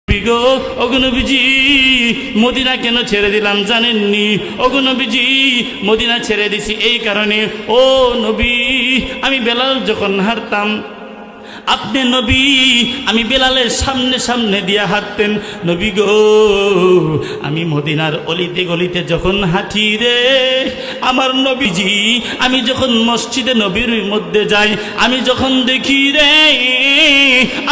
গো ওগো নবীজি মদিনা কেন ছেড়ে দিলাম জানেননি? ওগো নবীজি মদিনা ছেড়ে দিছি এই কারণে, ও নবী আমি বেলাল যখন হাঁটতাম আপনি নবী আমি বেলালের সামনে সামনে দিয়া হাঁটতেন। নবী গো আমি মদিনার অলিতে গলিতে যখন হাঁটি রে আমার নবীজি, আমি যখন মসজিদে নবীর মধ্যে যাই আমি যখন দেখি রে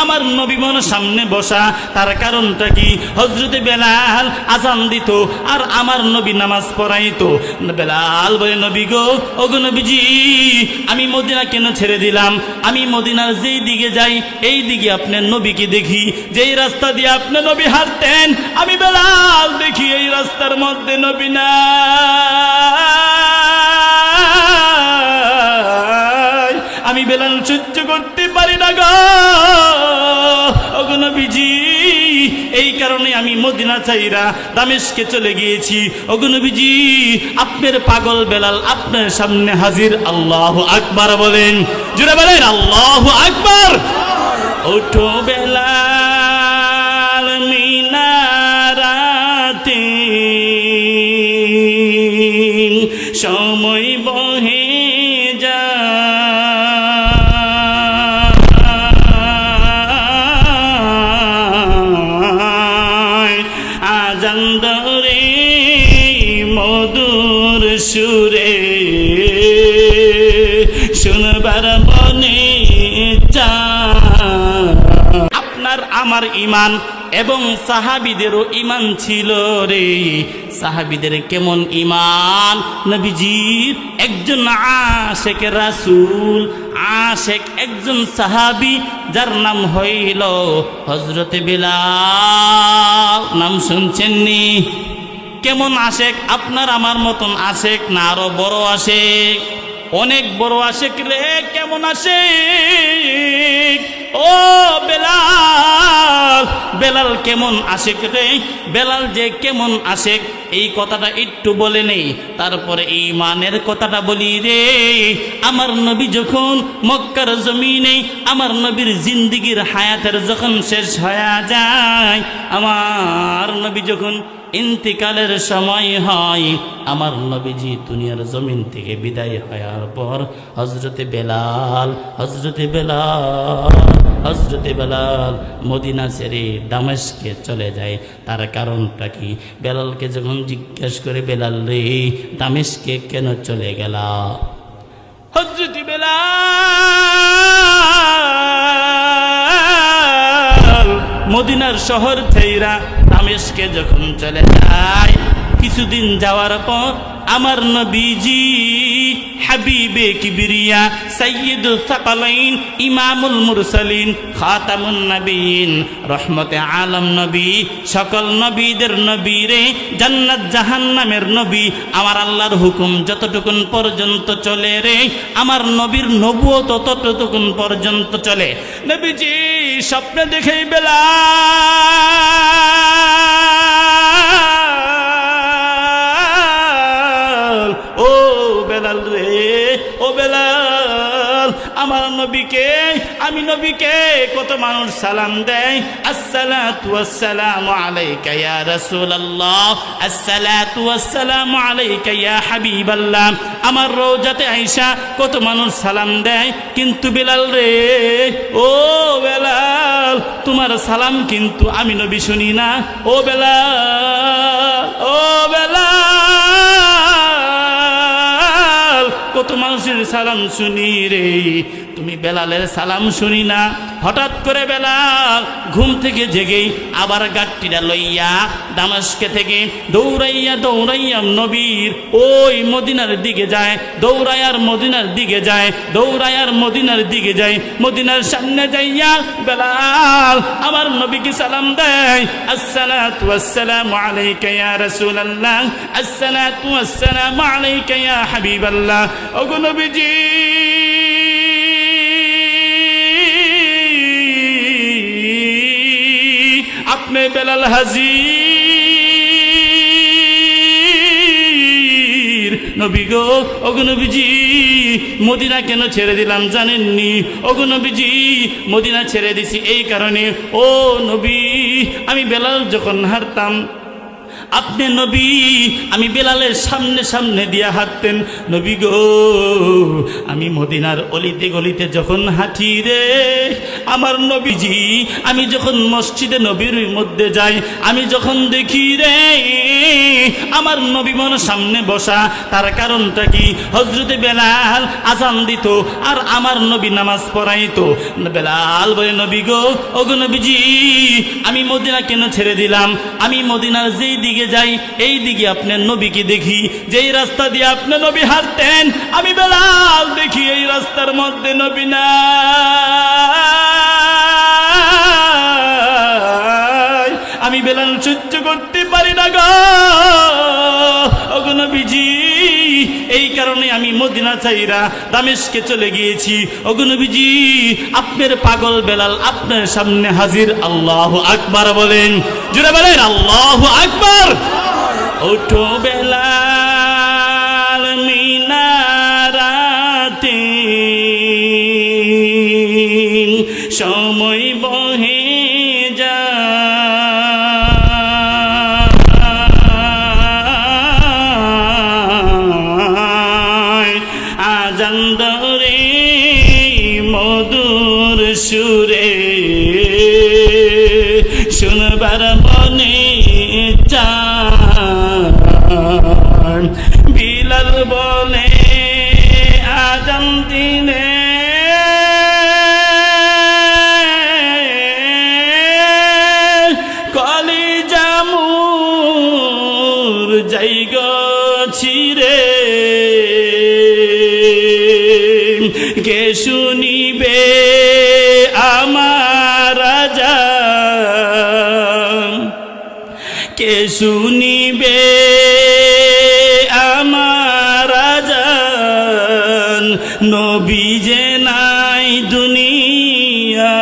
আমার নবী মন সামনে বসা, তার কারণটা কি? হযরতে বেলাল আযান দিত আর আমার নবী নামাজ পড়াইতো। বেলাল বলে নবী গো ওগো নবীজি আমি মদিনা কেন ছেড়ে দিলাম? আমি মদিনার যেই দিকে যাই এই দিকে আপনার নবীকে দেখি, যেই রাস্তা দিয়ে আপনার নবী হাঁটতেন আমি বেলাল দেখি এই রাস্তার মধ্যে নবী না। আমি বেলাল সহ্য করতে পারি না গো ওগো নবীজি, এই কারণে আমি মদিনা ছাইরা দামেস্কে চলে গিয়েছি। ওগো নবীজি আপনার পাগল বেলাল আপনার সামনে হাজির। আল্লাহু আকবার বলেন, জোরে বলেন আল্লাহু আকবার। ওঠো বেলাল মিনারাতে সময় বহে যায়, আযান ধরে মধুর সুরে শুনবার মনে চায়। আপনার আমার ঈমান এবং সাহাবীদেরও ঈমান ছিল রে। সাহাবীদের কেমন ঈমান? নবীজির একজন আশেক রাসূল, আশেক একজন সাহাবী যার নাম হইল হযরতে বেলাল। নাম শুনছেন নি? কেমন আশেক? আপনার আমার মতন আশেক না আরো বড় আশেক? অনেক বড় আশেক রে। কেমন আশেক? ও বেলাল, বেলাল কেমন আশেক রে? বেলাল যে কেমন আশেক এই কথাটা একটু বলে নেই, তারপরে ঈমানের কথাটা বলি রে। আমার নবী যখন মক্কার জমিনে আমার নবীর জিন্দেগীর হায়াতের যখন শেষ হয়ে যায়, আমার নবী যখন ইন্তিকালের সময় হয়, আমার নবীজি দুনিয়ার জমিন থেকে বিদায় হওয়ার পর হযরতে বেলাল মদিনা ছেড়ে দামেস্কে চলে যায়। তার কারণটা কি? বেলালকে যখন জিজ্ঞেস করে বেলাল রে দামেস্কে কেন চলে গেলা? হযরতে বেলাল মদিনার শহর থেইরা দামেস্কে যখন চলে যায়, কিছুদিন যাওয়ার পর আমার নবীজি হাবিবে কিবরিয়া সাইয়্যিদুস সাকালাইন ইমামুল মুরসালিন খাতামুন নবীন রহমতে আলম নবী, সকল নবীদের নবী রে, জান্নাত জাহান্নামের নবী, আমার আল্লাহর হুকুম যতটুকুন পর্যন্ত চলে রে আমার নবীর নবুয়ত ততটুকুন পর্যন্ত চলে। নবীজি স্বপ্নে দেখে বেলাল, ও বেলাল রে, ও বেলাল আমার নবীকে, আমি নবীকে কত মানুষ সালাম দেয়, আসসালাতু ওয়াসসালামু আলাইকা ইয়া রাসূলুল্লাহ, আসসালাতু ওয়াসসালামু আলাইকা ইয়া হাবিবাল্লাহ। আমার রওজাতে আয়েশা কত মানুষ সালাম দেয়, কিন্তু বেলাল রে, ও বেলাল তোমার সালাম কিন্তু আমি নবী শুনি না। ও বেলাল, ও বেলাল কত মানুষের সালাম শুনি রে, তুমি বেলালের সালাম শুনি না। হঠাৎ করে বেলাল ঘুম থেকে জেগেই আবার গাট্টিটা লইয়া দামেস্কে থেকে দৌড়াইয়া দৌড়াইয়া নবীর ওই মদিনার দিকে যায়, দৌড়াইয়ার মদিনার দিকে যায়, দৌড়াইয়ার মদিনার দিকে যায়। মদিনার সামনে যাইয়া বেলাল আমার নবীকে সালাম দেয়, আসসালাতু ওয়াসসালামু আলাইকা ইয়া রাসূলুল্লাহ, আসসালাতু ওয়াসসালামু আলাইকা ইয়া হাবিবাল্লাহ। ওগো নবীজি আপনি বেলাল হাজির। নবী গো ওগো নবীজি মদিনা কেন ছেড়ে দিলাম জানেননি? ওগো নবীজি মদিনা ছেড়ে দিছি এই কারণে, ও নবী আমি বেলাল যখন হাঁটতাম, আপনি নবী আমি বেলালের সামনে সামনে দিয়া হাঁটতেন। নবী গো, আমি মদিনার অলিতে গলিতে যখন হাঁটি রে, আমার নবীজি আমি যখন মসজিদে নবীর মধ্যে যাই, আমি যখন দেখি রে আমার নবী মন সামনে বসা, তার কারণটা কি? হযরতে বেলাল আযান দিত আর আমার নবী নামাজ পড়াইতো। বেলাল বলে, নবী গো, ওগো নবীজি, আমি মদিনা কেন ছেড়ে দিলাম? আমি মদিনার যেই দিকে যাই এই দিকে আপনার নবীকে দেখি, যেই রাস্তা দিয়ে আপনার নবী হাঁটতেন আমি বেলাল দেখি এই রাস্তার মধ্যে নবী নাই। আমি বেলাল সহ্য করতে পারি না গো, ওগো নবীজি, এই কারণে আমি মদিনা ছাইরা দামেস্কে চলে গিয়েছি। ওগো নবীজি, আপনার পাগল বেলাল আপনার সামনে হাজির। আল্লাহু আকবার বলেন, জোরে বলেন আল্লাহু আকবার। ওঠো বেলাল মিনারাতে, সময় বহে যায়, আজান ধরে মধুর সুরে শুনবার মনে চায়। বিলাল বলে আজান দিলে কলিজা মোর যাইগো ছিরে, কে শুনিবে আমার আজান, কে শুনিবে আমার আজান, নবী যে নাই দুনিয়া।